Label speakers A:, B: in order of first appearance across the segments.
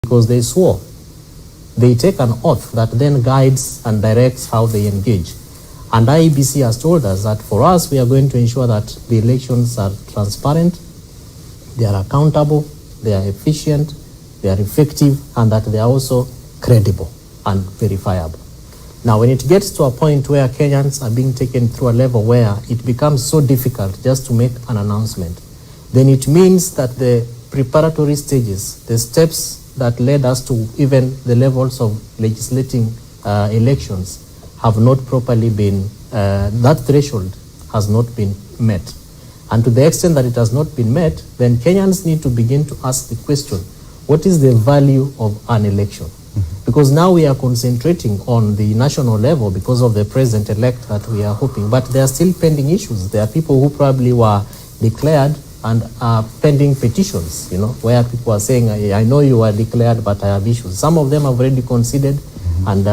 A: because they swore. They take an oath that then guides and directs how they engage. And IEBC has told us that for us, we are going to ensure that the elections are transparent, they are accountable, they are efficient, they are effective, and that they are also credible and verifiable. Now, when it gets to a point where Kenyans are being taken through a level where it becomes so difficult just to make an announcement, then it means that the preparatory stages, the steps that led us to even the levels of legislating elections have not properly been, that threshold has not been met. And to the extent that it has not been met, then Kenyans need to begin to ask the question, what is the value of an election? Because now we are concentrating on the national level because of the president-elect that we are hoping, but there are still pending issues. There are people who probably were declared and are pending petitions, where people are saying, I know you are declared, but I have issues. Some of them have already conceded and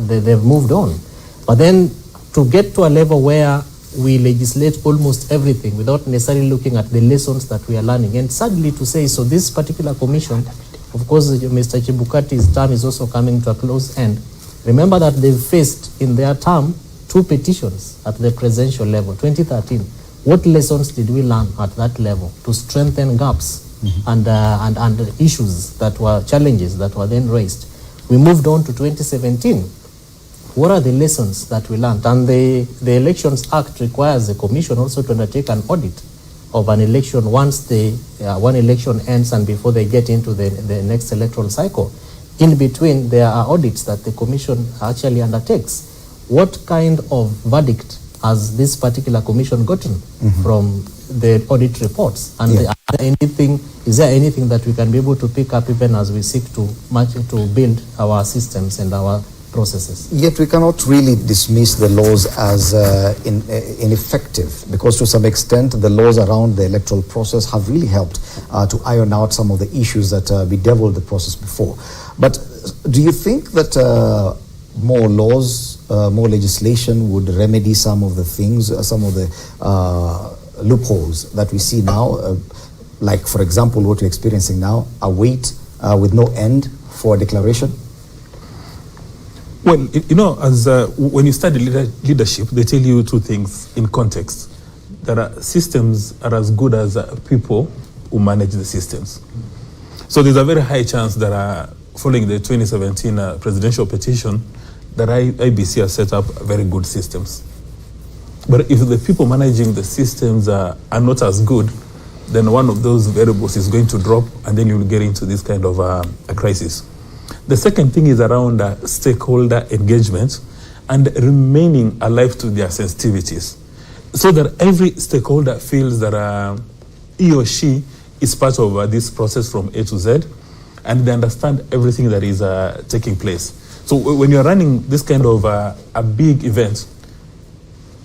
A: they've moved on. But then to get to a level where we legislate almost everything without necessarily looking at the lessons that we are learning. And sadly to say, so this particular commission, of course, Mr. Chebukati's term is also coming to a close end. Remember that they've faced in their term 2 petitions at the presidential level, 2013. What lessons did we learn at that level to strengthen gaps and issues that were challenges that were then raised? We moved on to 2017. What are the lessons that we learned? And the Elections Act requires the commission also to undertake an audit of an election once the one election ends and before they get into the next electoral cycle. In between, there are audits that the commission actually undertakes. What kind of verdict has this particular commission gotten from the audit reports? And is there anything that we can be able to pick up even as we seek to build our systems and our processes? Yet
B: we cannot really dismiss the laws as ineffective, because to some extent the laws around the electoral process have really helped to iron out some of the issues that bedeviled the process before. But do you think that more laws, more legislation would remedy some of the things, some of the loopholes that we see now? Like, for example, what we're experiencing now, a wait with no end for a declaration?
C: Well, when you study leadership, they tell you 2 things in context. That systems are as good as people who manage the systems. So there's a very high chance that following the 2017 presidential petition, that IBC has set up very good systems. But if the people managing the systems are not as good, then one of those variables is going to drop, and then you'll get into this kind of a crisis. The second thing is around stakeholder engagement and remaining alive to their sensitivities, so that every stakeholder feels that he or she is part of this process from A to Z, and they understand everything that is taking place. So when you're running this kind of a big event,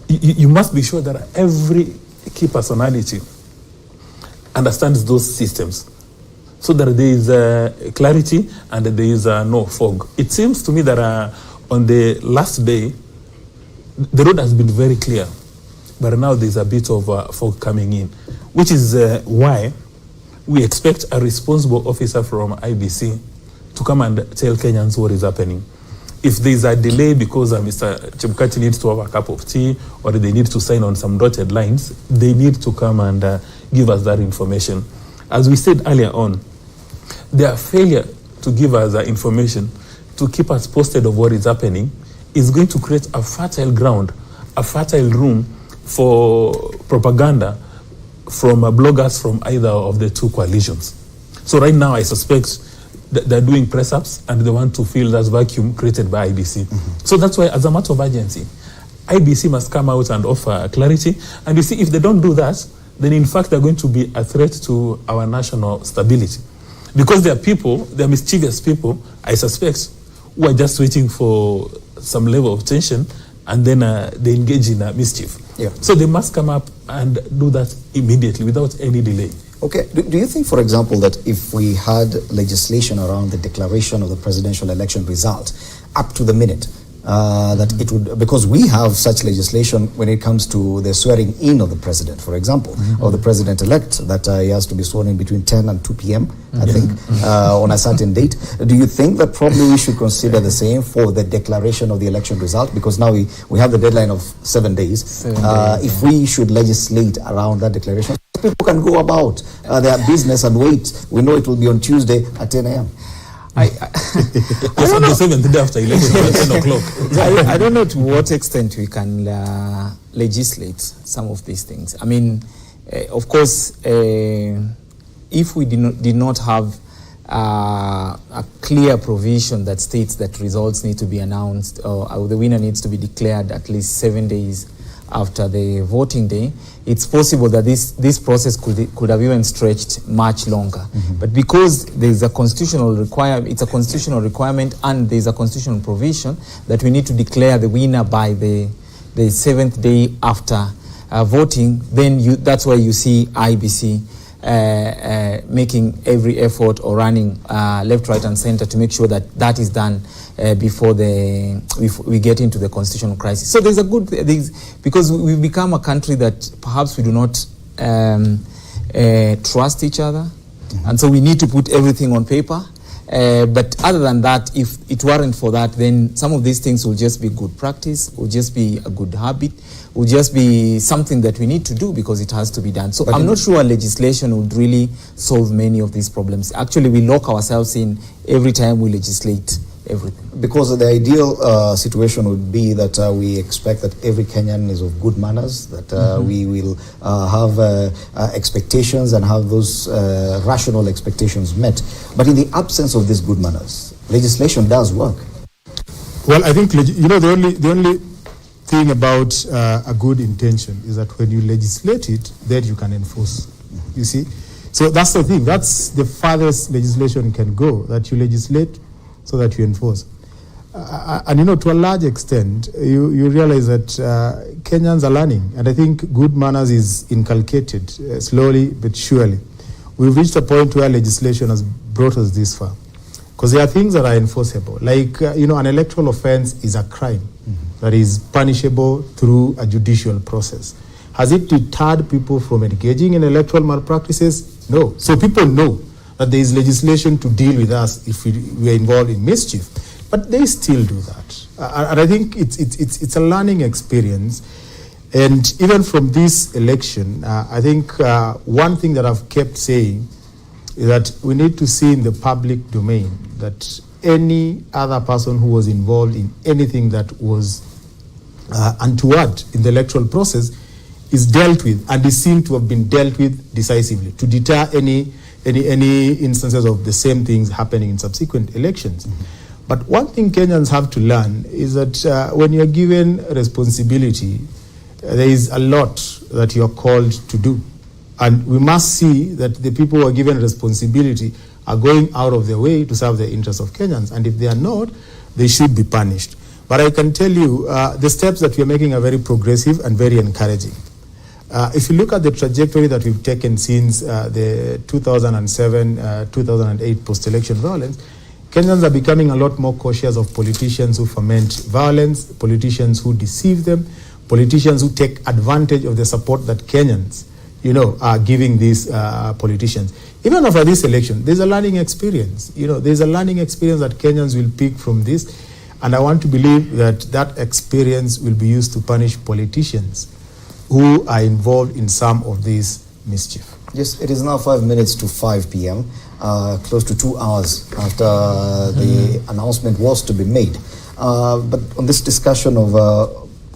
C: you must be sure that every key personality understands those systems, so that there is clarity and there is no fog. It seems to me that on the last day, the road has been very clear, but now there's a bit of fog coming in, which is why we expect a responsible officer from IBC to come and tell Kenyans what is happening. If there's a delay because Mr. Chebukati needs to have a cup of tea, or they need to sign on some dotted lines, they need to come and give us that information. As we said earlier on, their failure to give us information, to keep us posted of what is happening, is going to create a fertile ground, a fertile room for propaganda from bloggers from either of the 2 coalitions. So right now, I suspect that they're doing press-ups and they want to fill that vacuum created by IBC. So that's why, as a matter of urgency, IBC must come out and offer clarity. And you see, if they don't do that, then in fact they're going to be a threat to our national stability. Because there are people, there are mischievous people, I suspect, who are just waiting for some level of tension, and then they engage in mischief.
B: Yeah.
C: So they must come up and do that immediately without any delay.
B: Okay. Do you think, for example, that if we had legislation around the declaration of the presidential election result up to the minute, that it would, because we have such legislation when it comes to the swearing in of the president, for example, or the president-elect, that he has to be sworn in between 10 and 2 p.m., I think, on a certain date. Do you think that probably we should consider the same for the declaration of the election result? Because now we have the deadline of 7 days. If we should legislate around that declaration, people can go about their business and wait. We know it will be on Tuesday at 10 a.m.
D: I
C: Just on the 7th day after election at 10 o'clock.
D: I don't know to what extent we can legislate some of these things. I mean, of course, if we did not have a clear provision that states that results need to be announced or the winner needs to be declared at least 7 days after the voting day, it's possible that this process could have even stretched much longer. But because there's a constitutional requirement, it's a constitutional requirement, and there's a constitutional provision that we need to declare the winner by the 7th day after voting, then that's why you see IBC making every effort or running left, right, and center to make sure that that is done before we get into the constitutional crisis. So there's a good because we've become a country that perhaps we do not trust each other, and so we need to put everything on paper. But other than that, if it weren't for that, then some of these things will just be good practice, will just be a good habit, will just be something that we need to do because it has to be done. So I'm not sure legislation would really solve many of these problems. Actually, we lock ourselves in every time we legislate everything.
B: Because the ideal situation would be that we expect that every Kenyan is of good manners, that we will have expectations and have those rational expectations met. But in the absence of these good manners, legislation does work.
E: Well, I think, the only thing about a good intention is that when you legislate it, then you can enforce. You see? So that's the thing. That's the farthest legislation can go, that you legislate so that you enforce. And to a large extent, you realize that Kenyans are learning, and I think good manners is inculcated slowly but surely. We've reached a point where legislation has brought us this far, because there are things that are enforceable. Like, an electoral offense is a crime that is punishable through a judicial process. Has it deterred people from engaging in electoral malpractices? No. So people know that there is legislation to deal with us if we are involved in mischief, but they still do that. And I think it's a learning experience. And even from this election, I think one thing that I've kept saying is that we need to see in the public domain that any other person who was involved in anything that was untoward in the electoral process is dealt with, and is seen to have been dealt with decisively to deter any instances of the same things happening in subsequent elections. But one thing Kenyans have to learn is that when you're given responsibility, there is a lot that you're called to do. And we must see that the people who are given responsibility are going out of their way to serve the interests of Kenyans. And if they are not, they should be punished. But I can tell you, the steps that we're making are very progressive and very encouraging. If you look at the trajectory that we've taken since the 2007-2008 post-election violence, Kenyans are becoming a lot more cautious of politicians who foment violence, politicians who deceive them, politicians who take advantage of the support that Kenyans, are giving these politicians. Even after this election, there's a learning experience. There's a learning experience that Kenyans will pick from this, and I want to believe that that experience will be used to punish politicians who are involved in some of this mischief.
B: Yes, it is now 5 minutes to 5 p.m., close to 2 hours after the announcement was to be made. But on this discussion of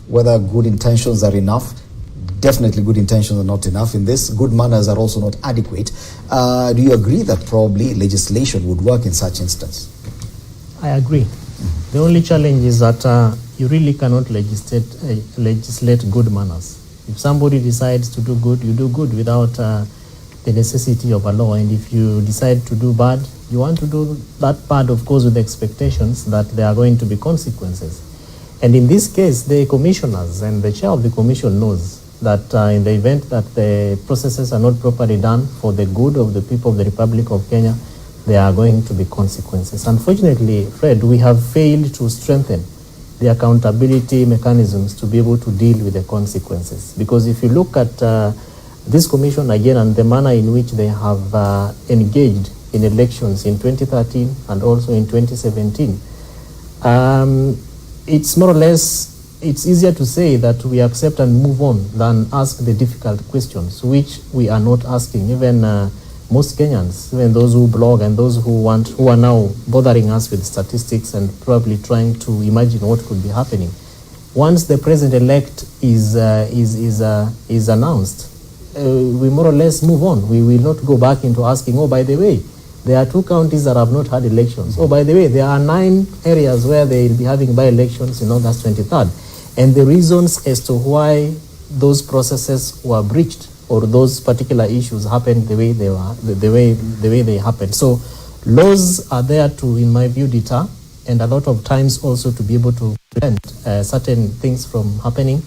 B: whether good intentions are enough, definitely good intentions are not enough in this. Good manners are also not adequate. Do you agree that probably legislation would work in such instance?
A: I agree. The only challenge is that you really cannot legislate good manners. If somebody decides to do good, you do good without the necessity of a law. And if you decide to do bad, you want to do that bad, of course, with expectations that there are going to be consequences. And in this case, the commissioners and the chair of the commission knows that in the event that the processes are not properly done for the good of the people of the Republic of Kenya, there are going to be consequences. Unfortunately, Fred, we have failed to strengthen the accountability mechanisms to be able to deal with the consequences. Because if you look at this commission again and the manner in which they have engaged in elections in 2013 and also in 2017, it's more or less, it's easier to say that we accept and move on than ask the difficult questions, which we are not asking. Even most Kenyans, even those who blog and those who are now bothering us with statistics and probably trying to imagine what could be happening. Once the president-elect is announced, we more or less move on. We will not go back into asking, oh, by the way, there are 2 counties that have not had elections. Oh, by the way, there are 9 areas where they will be having by-elections in August 23rd. And the reasons as to why those processes were breached or those particular issues happened the way they were, the way they happened. So laws are there to, in my view, deter, and a lot of times also to be able to prevent certain things from happening.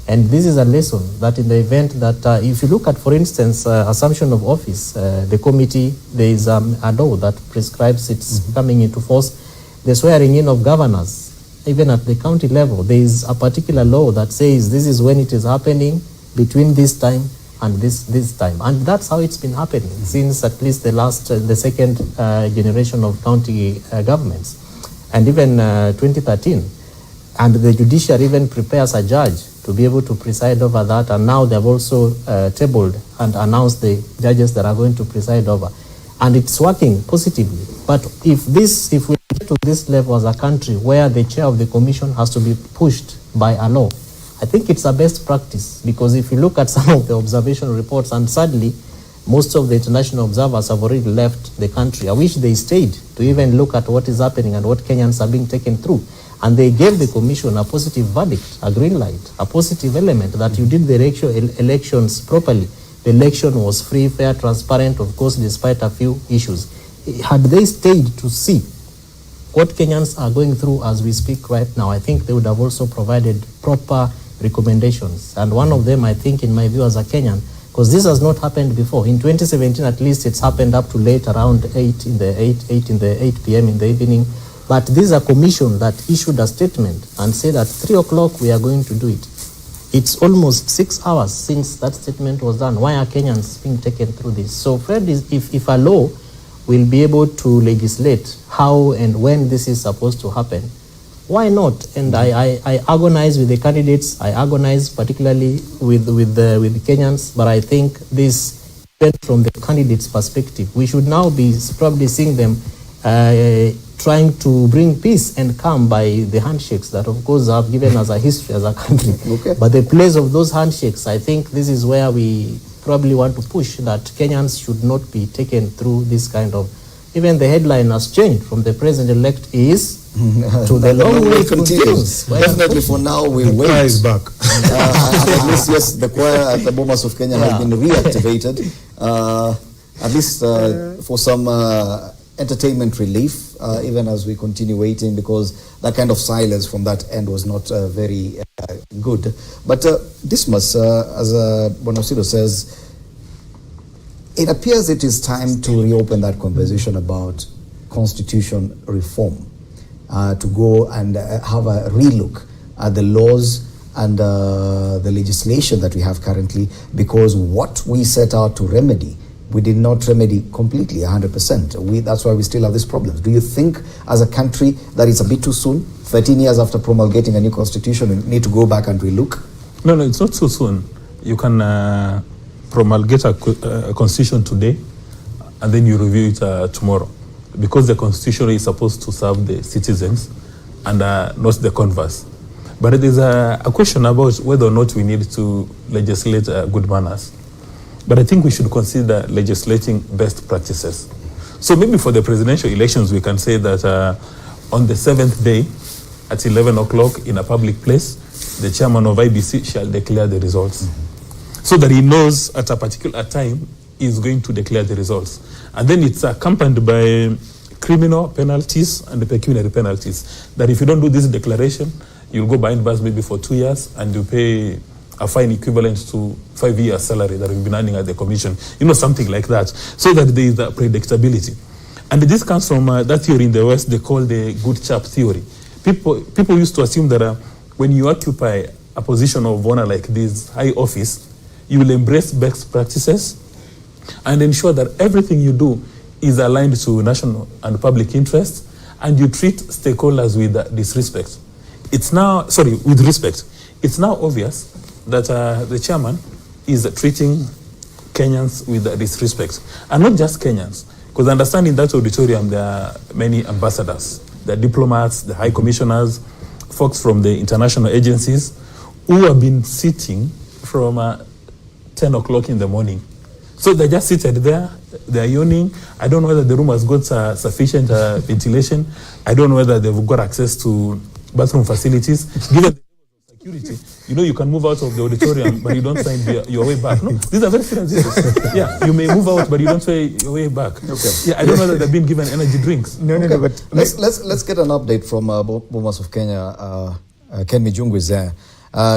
A: And this is a lesson that in the event that, if you look at, for instance, assumption of office, the committee, there is a law that prescribes its coming into force, the swearing in of governors, even at the county level, there is a particular law that says this is when it is happening, between this time and this time. And that's how it's been happening since at least the second generation of county governments. And even 2013. And the judiciary even prepares a judge to be able to preside over that. And now they've also tabled and announced the judges that are going to preside over. And it's working positively. But if we get to this level as a country where the chair of the commission has to be pushed by a law, I think it's a best practice, because if you look at some of the observation reports, and sadly, most of the international observers have already left the country. I wish they stayed to even look at what is happening and what Kenyans are being taken through. And they gave the commission a positive verdict, a green light, a positive element that you did the elections properly. The election was free, fair, transparent, of course, despite a few issues. Had they stayed to see what Kenyans are going through as we speak right now, I think they would have also provided proper recommendations. And one of them, I think, in my view as a Kenyan, because this has not happened before. In 2017, at least, it's happened up to late, around 8 p.m. in the evening. But this is a commission that issued a statement and said at 3 o'clock we are going to do it. It's almost 6 hours since that statement was done. Why are Kenyans being taken through this? So, Fred, if a law will be able to legislate how and when this is supposed to happen, why not? And I agonize with the candidates. I agonize particularly with the Kenyans. But I think this, from the candidates' perspective, we should now be probably seeing them trying to bring peace and calm by the handshakes that, of course, have given us a history as a country. Okay. But the place of those handshakes, I think this is where we probably want to push that Kenyans should not be taken through this kind of. Even the headline has changed from the president-elect is to the long way continues.
B: Definitely for now we wait.
E: The choir is back.
B: At least, yes, the choir at the Bomas of Kenya has been reactivated. At least for some entertainment relief, even as we continue waiting, because that kind of silence from that end was not very good. But Dismas, as Bonosido says, it appears it is time to reopen that conversation about constitution reform, to go and have a relook at the laws and the legislation that we have currently, because what we set out to remedy, we did not remedy completely 100%. That's why we still have these problems. Do you think as a country that it's a bit too soon, 13 years after promulgating a new constitution, we need to go back and relook?
C: No, it's not too soon. You can promulgate a constitution today and then you review it tomorrow, because the constitution is supposed to serve the citizens and not the converse. But there is a question about whether or not we need to legislate good manners. But I think we should consider legislating best practices. So maybe for the presidential elections, we can say that on the 7th day at 11 o'clock in a public place, the chairman of IBC shall declare the results. So that he knows at a particular time he's going to declare the results. And then it's accompanied by criminal penalties and the pecuniary penalties. That if you don't do this declaration, you'll go behind bars maybe for 2 years and you pay a fine equivalent to 5 years' salary that we've been earning at the commission. Something like that. So that there is that predictability. And this comes from that theory in the West they call the good chap theory. people used to assume that when you occupy a position of honor like this, high office, you will embrace best practices and ensure that everything you do is aligned to national and public interest, and you treat stakeholders with disrespect. With respect. It's now obvious that the chairman is treating Kenyans with disrespect. And not just Kenyans, because I understand in that auditorium there are many ambassadors, the diplomats, the high commissioners, folks from the international agencies who have been sitting from 10 o'clock in the morning. So they're just seated there, they're yawning. I don't know whether the room has got sufficient ventilation. I don't know whether they've got access to bathroom facilities. Given the security, you can move out of the auditorium, but you don't find your way back. No, these are very serious issues. Yeah, you may move out, but you don't find your way back. Okay. Yeah, I don't know whether they've been given energy drinks.
B: No, but let's get an update from Bomas of Kenya. Ken Mijungu is there.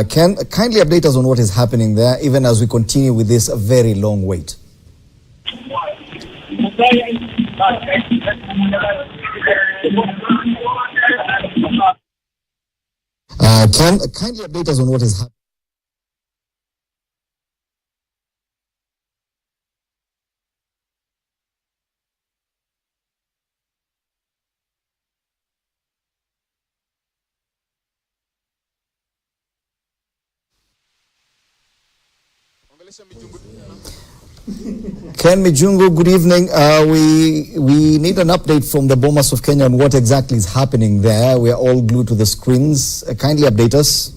B: Ken, kindly update us on what is happening there, even as we continue with this very long wait. Ken, kindly update us on what is happening. Ken Mijungu, good evening. We need an update from the Bomas of Kenya on what exactly is happening there. We are all glued to the screens. Kindly update us.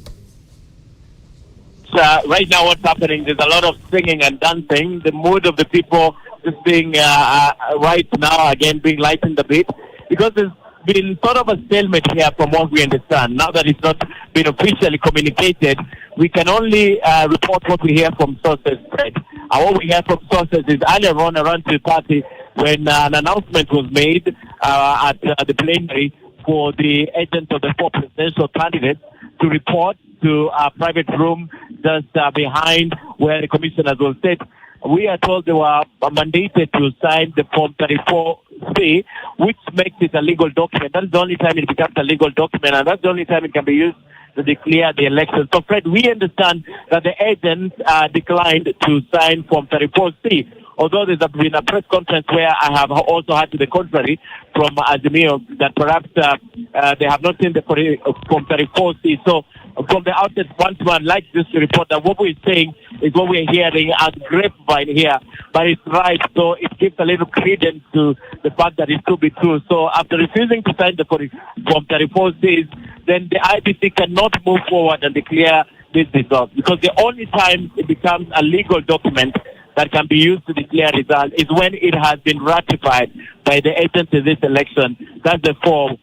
F: Right now what's happening, there's a lot of singing and dancing. The mood of the people is being right now, again, being lightened a bit. Because there's been sort of a stalemate here from what we understand. Now that it's not been officially communicated, we can only report what we hear from sources, Fred. And what we hear from sources is earlier on around 2:30 when an announcement was made at the plenary for the agents of the four presidential candidates to report to a private room just behind where the commissioners will sit. We are told they were mandated to sign the Form 34C, which makes it a legal document. That's the only time it becomes a legal document, and that's the only time it can be used to declare the election. So, Fred, we understand that the agents declined to sign Form 34C, although there's been a press conference where I have also heard to the contrary from Azimio that perhaps they have not seen the Form 34C. So, from the outset, once one likes this report, that what we're saying is what we're hearing as grapevine here, but it's right, so it gives a little credence to the fact that it could be true. So after refusing to sign the Form 34C, then the IBC cannot move forward and declare this result, because the only time it becomes a legal document that can be used to declare results is when it has been ratified by the agents in this election. That's the form.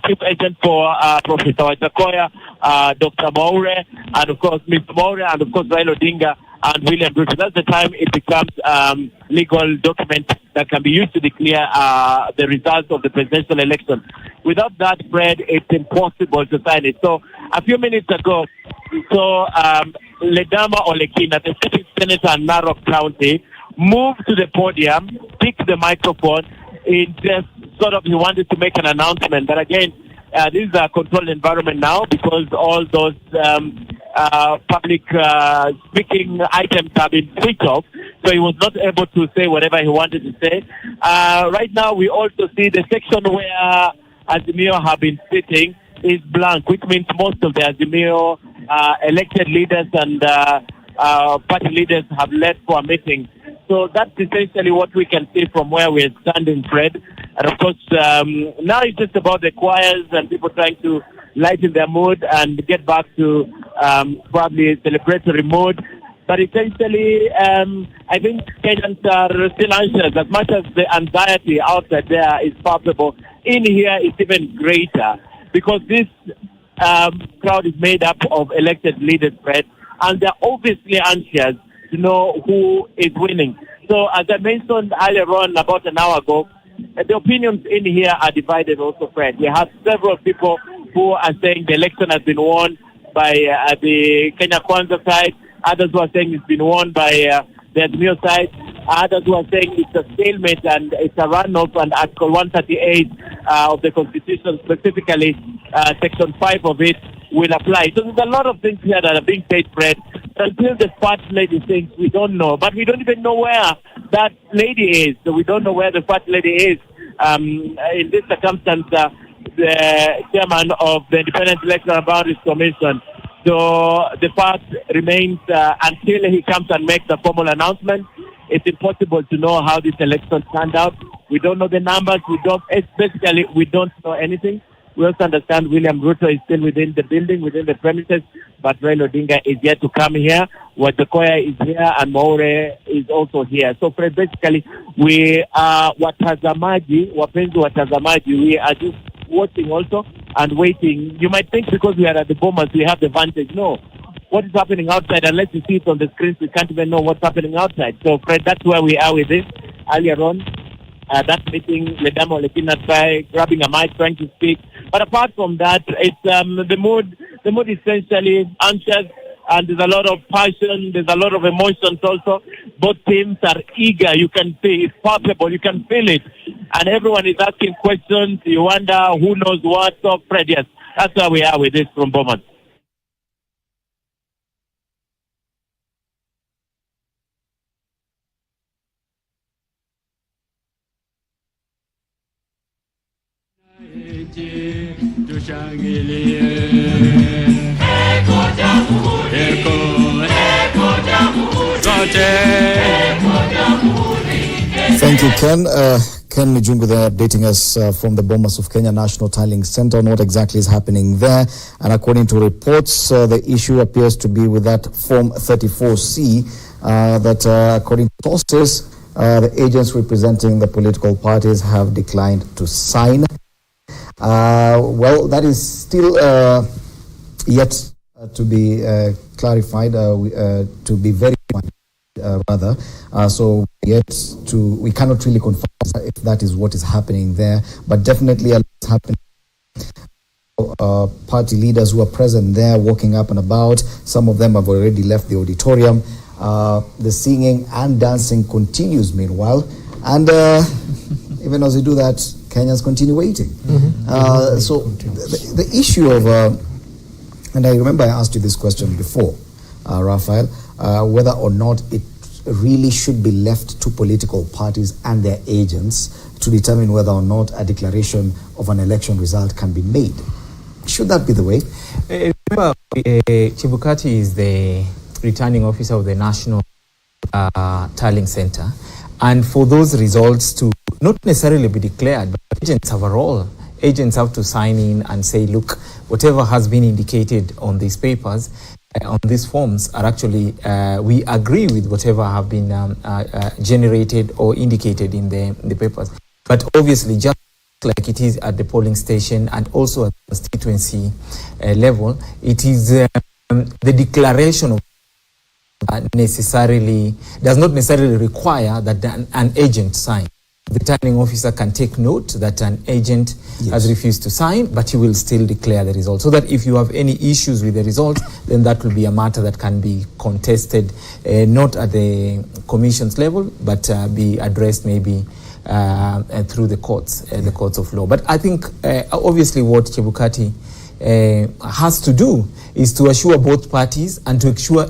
F: Chief agent for Professor Wajakoya, Dr. Maure, and of course Mr. Maure, and of course Raila Odinga and William Ruto. That's the time it becomes legal document that can be used to declare the results of the presidential election. Without that, Fred, it's impossible to sign it. So a few minutes ago, Ledama Olekina, the sitting senator in Narok County, moved to the podium, picked the microphone, in just sort of he wanted to make an announcement. But again, this is a controlled environment now because all those public speaking items have been switched off, so he was not able to say whatever he wanted to say. Right now, we also see the section where Azimio have been sitting is blank, which means most of the Azimio elected leaders and party leaders have left for a meeting. So that's essentially what we can see from where we're standing, Fred. And of course, now it's just about the choirs and people trying to lighten their mood and get back to probably celebratory mood. But essentially, I think Kenyans are still anxious. As much as the anxiety outside there is palpable, in here it's even greater because this crowd is made up of elected leaders, Fred, and they're obviously anxious to know who is winning. So as I mentioned earlier on about an hour ago, the opinions in here are divided also, Fred. We have several people who are saying the election has been won by the Kenya Kwanza side. Others who are saying it's been won by the Azimio side. Others who are saying it's a stalemate and it's a runoff, and Article 138 of the Constitution, specifically Section 5 of it, will apply. So there's a lot of things here that are being paid, Fred. Until the fat lady thinks, we don't know. But we don't even know where that lady is. So we don't know where the fat lady is. In this circumstance, the chairman of the Independent Electoral Boundaries Commission. So the fact remains until he comes and makes a formal announcement, it's impossible to know how this election turned out. We don't know the numbers. Basically, we don't know anything. We also understand William Ruto is still within the building, within the premises, but Raila Odinga is yet to come here. Wajakoya is here, and Maure is also here. So, Fred, basically, we are watazamaji, wapenzi watazamaji. We are just watching also and waiting. You might think because we are at the Bomas, we have the vantage. No. What is happening outside, unless you see it on the screens, we can't even know what's happening outside. So, Fred, that's where we are with this. Earlier on, that meeting, Ledamo Lekinat by grabbing a mic, trying to speak. But apart from that, it's the mood is essentially anxious, and there's a lot of passion, there's a lot of emotions also. Both teams are eager, you can see, it's palpable, you can feel it. And everyone is asking questions, you wonder who knows what. So, Fred, yes, that's where we are with this from Bomas.
B: Thank you, Ken. Ken Mijungu there updating us from the Bomas of Kenya National Tiling Center on what exactly is happening there. And according to reports, the issue appears to be with that Form 34C that according to sources, the agents representing the political parties have declined to sign. Well, that is still yet to be clarified, to be verified, rather. So we cannot really confirm if that is what is happening there, but definitely a lot is happening. Party leaders who are present there, walking up and about. Some of them have already left the auditorium. The singing and dancing continues meanwhile, and even as we do that, Kenyans continue waiting. So the issue of, and I remember I asked you this question before, Raphael, whether or not it really should be left to political parties and their agents to determine whether or not a declaration of an election result can be made. Should that be the way?
D: Remember, Chebukati is the returning officer of the National Tiling Center, and for those results to not necessarily be declared, but agents have a role. Agents have to sign in and say, look, whatever has been indicated on these papers, on these forms are actually, we agree with whatever have been generated or indicated in the papers. But obviously, just like it is at the polling station and also at the constituency level, it is the declaration of does not necessarily require that an agent sign. The returning officer can take note that an agent has refused to sign, but he will still declare the result. So that if you have any issues with the result, then that will be a matter that can be contested, not at the commission's level, but be addressed maybe through the courts of law. But I think obviously what Chebukati has to do is to assure both parties and to ensure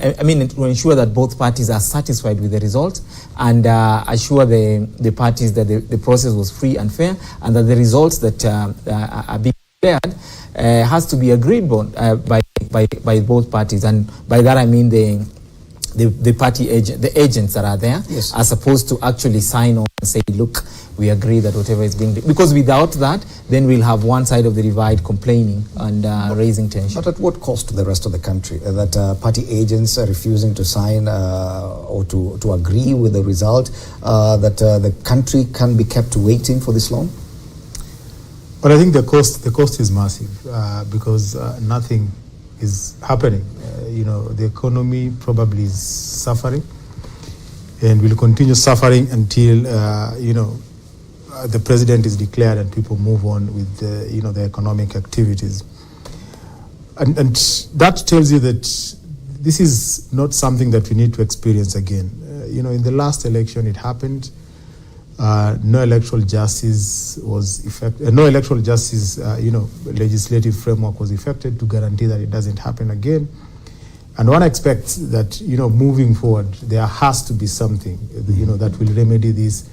D: that both parties are satisfied with the result, and assure the parties that the process was free and fair, and that the results that are being declared has to be agreed by both parties. And by that I mean the party agents that are there are supposed to actually sign on and say, look, we agree that whatever is being... Because without that, then we'll have one side of the divide complaining and raising tension.
B: But at what cost to the rest of the country? That party agents are refusing to sign or to agree with the result, that the country can be kept waiting for this long?
E: But I think the cost is massive because nothing is happening. The economy probably is suffering and will continue suffering until the president is declared and people move on with the economic activities. And that tells you that this is not something that we need to experience again. in the last election it happened. No electoral justice was effected. No electoral justice, legislative framework was effected to guarantee that it doesn't happen again. And one expects that, moving forward, there has to be something, that will remedy this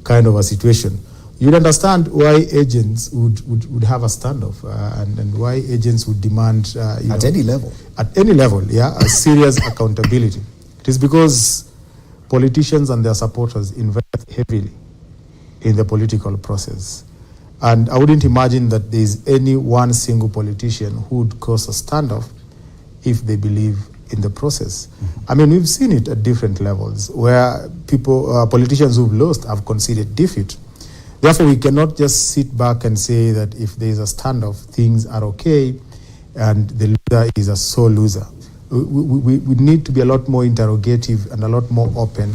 E: kind of a situation. You'd understand why agents would have a standoff and why agents would demand...
B: at any level.
E: At any level, yeah, a serious accountability. It is because politicians and their supporters invest heavily in the political process. And I wouldn't imagine that there is any one single politician who would cause a standoff if they believe in the process. I mean, we've seen it at different levels where politicians who've lost have conceded defeat. Therefore, we cannot just sit back and say that if there is a standoff, things are okay and the loser is a sole loser. We need to be a lot more interrogative and a lot more open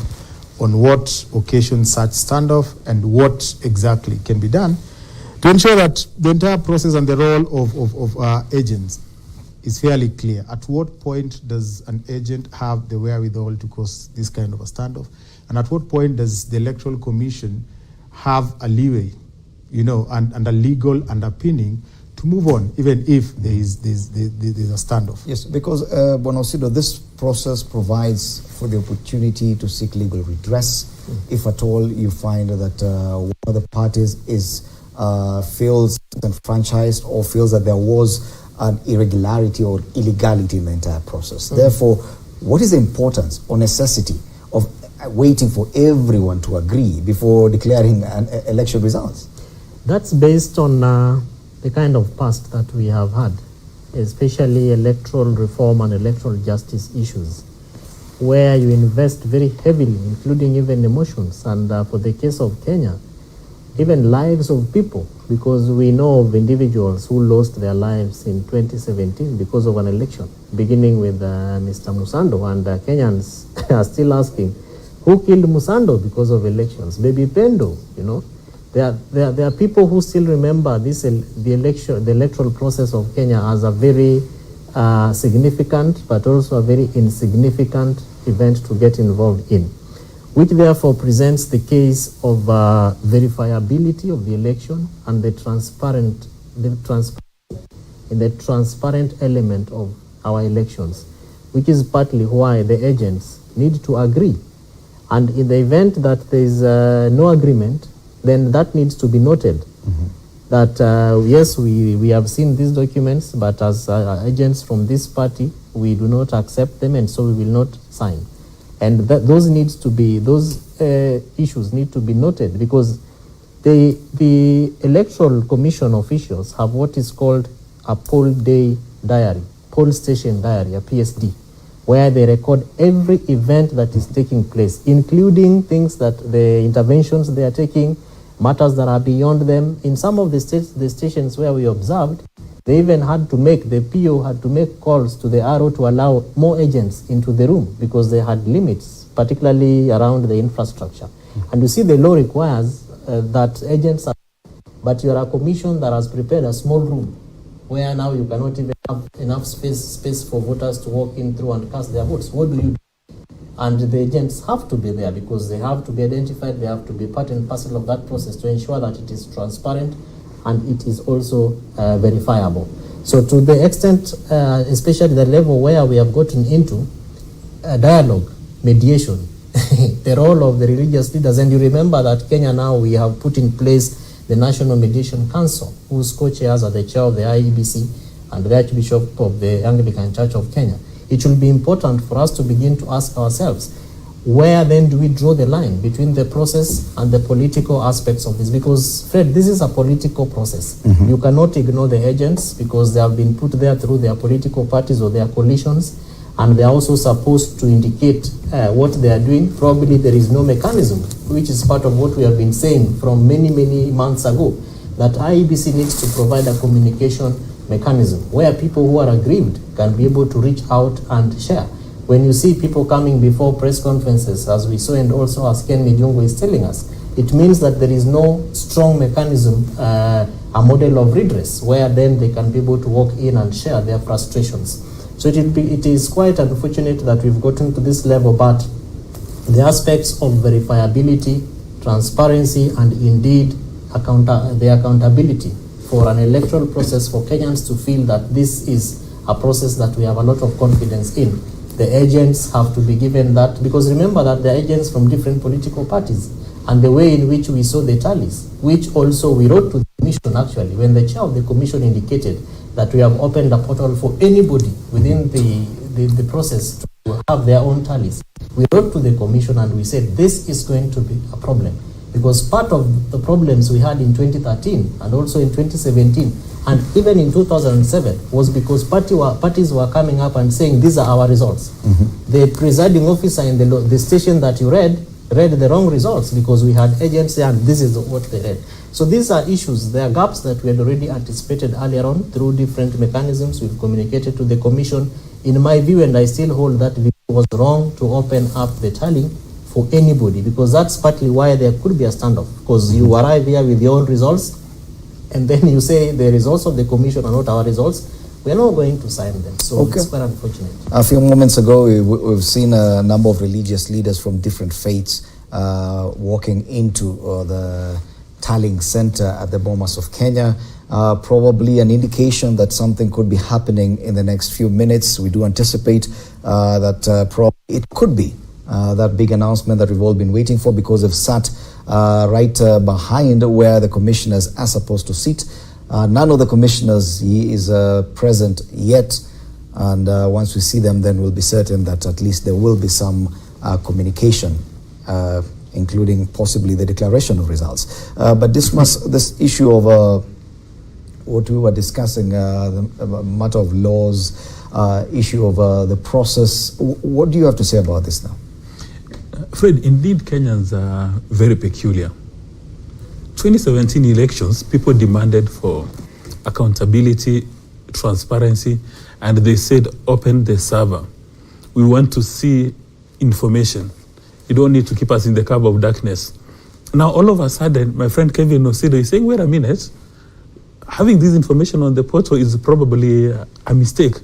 E: on what occasions such standoff and what exactly can be done to ensure that the entire process and the role of agents is fairly clear. At what point does an agent have the wherewithal to cause this kind of a standoff? And at what point does the Electoral Commission have a leeway, and a legal underpinning to move on, even if there's a standoff?
B: Yes, because, Bonosido, this process provides for the opportunity to seek legal redress if at all you find that one of the parties feels enfranchised or feels that there was an irregularity or illegality in the entire process. Therefore, what is the importance or necessity of waiting for everyone to agree before declaring election results?
A: That's based on the kind of past that we have had, especially electoral reform and electoral justice issues, where you invest very heavily, including even emotions, and for the case of Kenya, even lives of people, because we know of individuals who lost their lives in 2017 because of an election, beginning with Mr. Musando, and Kenyans are still asking, who killed Musando because of elections? Baby Pendo, There are people who still remember the electoral process of Kenya as a very significant, but also a very insignificant event to get involved in, which therefore presents the case of verifiability of the election and the transparent element of our elections, which is partly why the agents need to agree. And in the event that there is no agreement, then that needs to be noted. That yes, we have seen these documents, but as agents from this party, we do not accept them, and so we will not sign. And those issues need to be noted, because the Electoral Commission officials have what is called a poll day diary, poll station diary, a PSD, where they record every event that is taking place, including things that the interventions they are taking, matters that are beyond them. In some of the stations where we observed, they even the PO had to make calls to the RO to allow more agents into the room because they had limits, particularly around the infrastructure. And you see, the law requires that agents but you are a commission that has prepared a small room where now you cannot even have enough space for voters to walk in through and cast their votes. What do you do? And the agents have to be there because they have to be identified, they have to be part and parcel of that process to ensure that it is transparent and it is also verifiable. So to the extent, especially the level where we have gotten into dialogue, mediation, the role of the religious leaders, and you remember that Kenya now, we have put in place the National Mediation Council, whose co-chairs are the chair of the IEBC and the Archbishop of the Anglican Church of Kenya. It will be important for us to begin to ask ourselves, where then do we draw the line between the process and the political aspects of this? Because, Fred, this is a political process. You cannot ignore the agents because they have been put there through their political parties or their coalitions, and they are also supposed to indicate what they are doing. Probably there is no mechanism, which is part of what we have been saying from many, many months ago, that IEBC needs to provide a communication mechanism where people who are aggrieved can be able to reach out and share. When you see people coming before press conferences, as we saw, and also as Ken Mijungo is telling us, it means that there is no strong mechanism, a model of redress, where then they can be able to walk in and share their frustrations. So it is quite unfortunate that we've gotten to this level, but the aspects of verifiability, transparency, and indeed the accountability for an electoral process for Kenyans to feel that this is a process that we have a lot of confidence in. The agents have to be given that, because remember that the agents from different political parties, and the way in which we saw the tallies, which also we wrote to the commission actually, when the chair of the commission indicated that we have opened a portal for anybody within the process to have their own tallies. We wrote to the commission and we said this is going to be a problem, because part of the problems we had in 2013 and also in 2017 and even in 2007 was because parties were coming up and saying these are our results. Mm-hmm. The presiding officer in the station that you read the wrong results because we had agents there and this is what they read. So these are issues, there are gaps that we had already anticipated earlier on through different mechanisms. We've communicated to the commission. In my view, and I still hold that view, it was wrong to open up the tallying for anybody, because that's partly why there could be a standoff, because you arrive here with your own results and then you say the results of the commission are not our results. We're not going to sign them. So it's quite unfortunate.
B: A few moments ago, we've seen a number of religious leaders from different faiths walking into the tallying center at the Bomas of Kenya. Probably an indication that something could be happening in the next few minutes. We do anticipate that probably it could be that big announcement that we've all been waiting for, because they've sat right behind where the commissioners are supposed to sit. None of the commissioners is present yet, and once we see them, then we'll be certain that at least there will be some communication, including possibly the declaration of results. But this issue of what we were discussing, the matter of laws, issue of the process, what do you have to say about this now?
C: Fred, indeed Kenyans are very peculiar. 2017 elections, people demanded for accountability, transparency, and they said, open the server. We want to see information. You don't need to keep us in the cover of darkness. Now, all of a sudden, my friend Kevin Osido is saying, wait a minute, having this information on the portal is probably a mistake.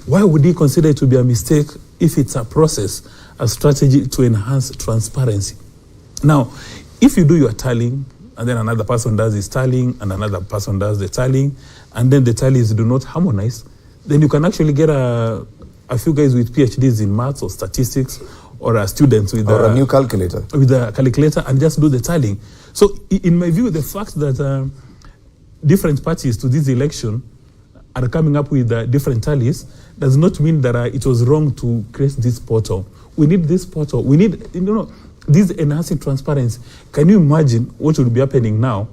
C: Why would he consider it to be a mistake if it's a process, a strategy to enhance transparency? Now, if you do your tallying, and then another person does his tallying, and another person does the tallying, and then the tallies do not harmonize, then you can actually get a few guys with PhDs in maths or statistics, or students with
B: a new calculator.
C: With a calculator, and just do the tallying. So in my view, the fact that different parties to this election are coming up with different tallies does not mean that it was wrong to create this portal. We need this portal. We need, this enhancing transparency. Can you imagine what would be happening now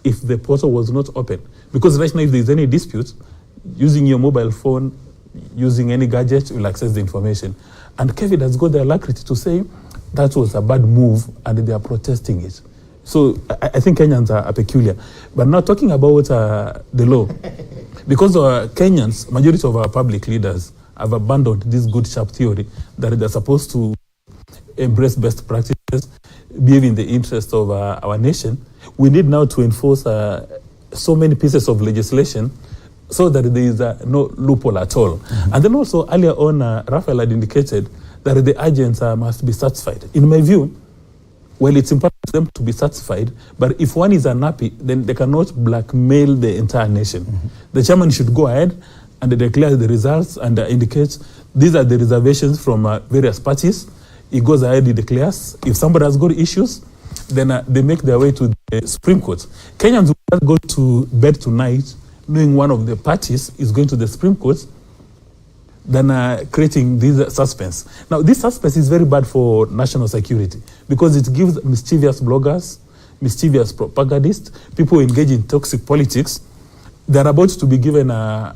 C: if the portal was not open? Because right now, if there's any dispute, using your mobile phone, using any gadget, you'll access the information. And Kevin has got the alacrity to say that was a bad move and they are protesting it. So I think Kenyans are peculiar. But now talking about the law, because Kenyans, majority of our public leaders have abandoned this good sharp theory that they're supposed to embrace best practices, behave in the interest of our nation. We need now to enforce so many pieces of legislation so that there is no loophole at all. Mm-hmm. And then also earlier on, Raphael had indicated that the agents must be satisfied. In my view, well, it's important for them to be satisfied, but if one is unhappy, then they cannot blackmail the entire nation. Mm-hmm. The chairman should go ahead and declare the results and indicate these are the reservations from various parties. He goes ahead, he declares. If somebody has got issues, then they make their way to the Supreme Court. Kenyans will go to bed tonight knowing one of the parties is going to the Supreme Court than creating this suspense. Now, this suspense is very bad for national security because it gives mischievous bloggers, mischievous propagandists, people who engage in toxic politics. They're about to be given a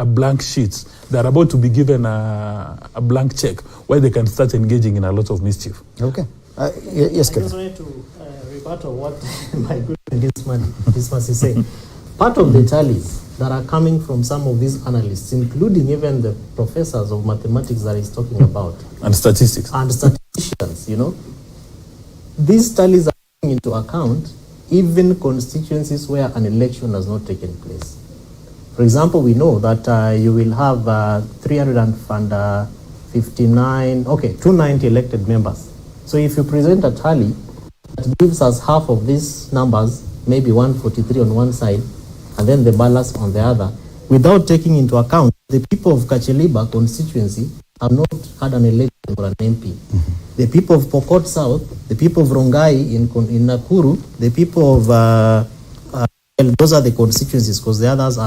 C: blank sheet. They're about to be given a blank check where they can start engaging in a lot of mischief.
B: Okay. Yes, Kevin.
A: I just wanted to rebuttal what my good friend Dismas is saying. Part of the tallies that are coming from some of these analysts, including even the professors of mathematics that he's talking about.
C: And statistics.
A: And statisticians, These tallies are taking into account even constituencies where an election has not taken place. For example, we know that you will have 350 290 elected members. So if you present a tally that gives us half of these numbers, maybe 143 on one side, and then the balance on the other, without taking into account the people of Kacheliba constituency have not had an election for an MP. The people of Pokot South, the people of Rongai in Nakuru, the people of those are the constituencies, because the others are